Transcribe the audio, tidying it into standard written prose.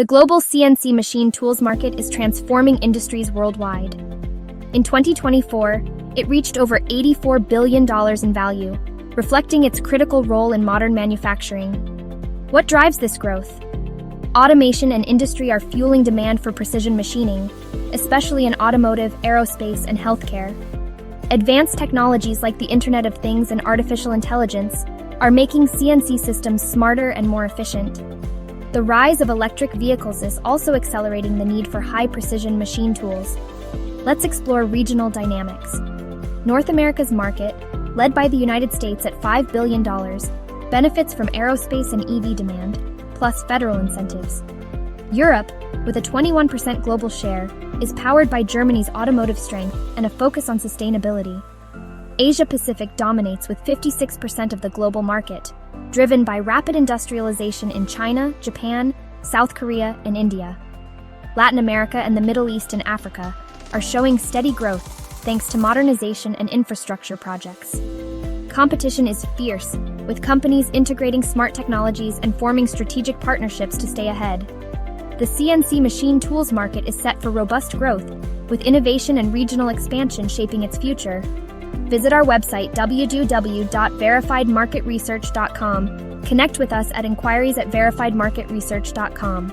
The global CNC machine tools market is transforming industries worldwide. In 2024, it reached over $84 billion in value, reflecting its critical role in modern manufacturing. What drives this growth? Automation and industry are fueling demand for precision machining, especially in automotive, aerospace, and healthcare. Advanced technologies like the Internet of Things and artificial intelligence are making CNC systems smarter and more efficient. The rise of electric vehicles is also accelerating the need for high-precision machine tools. Let's explore regional dynamics. North America's market, led by the United States at $5 billion, benefits from aerospace and EV demand, plus federal incentives. Europe, with a 21% global share, is powered by Germany's automotive strength and a focus on sustainability. Asia-Pacific dominates with 56% of the global market, driven by rapid industrialization in China, Japan, South Korea, and India. Latin America and the Middle East and Africa are showing steady growth thanks to modernization and infrastructure projects. Competition is fierce, with companies integrating smart technologies and forming strategic partnerships to stay ahead. The CNC machine tools market is set for robust growth, with innovation and regional expansion shaping its future. Visit our website www.verifiedmarketresearch.com. Connect with us at inquiries@verifiedmarketresearch.com.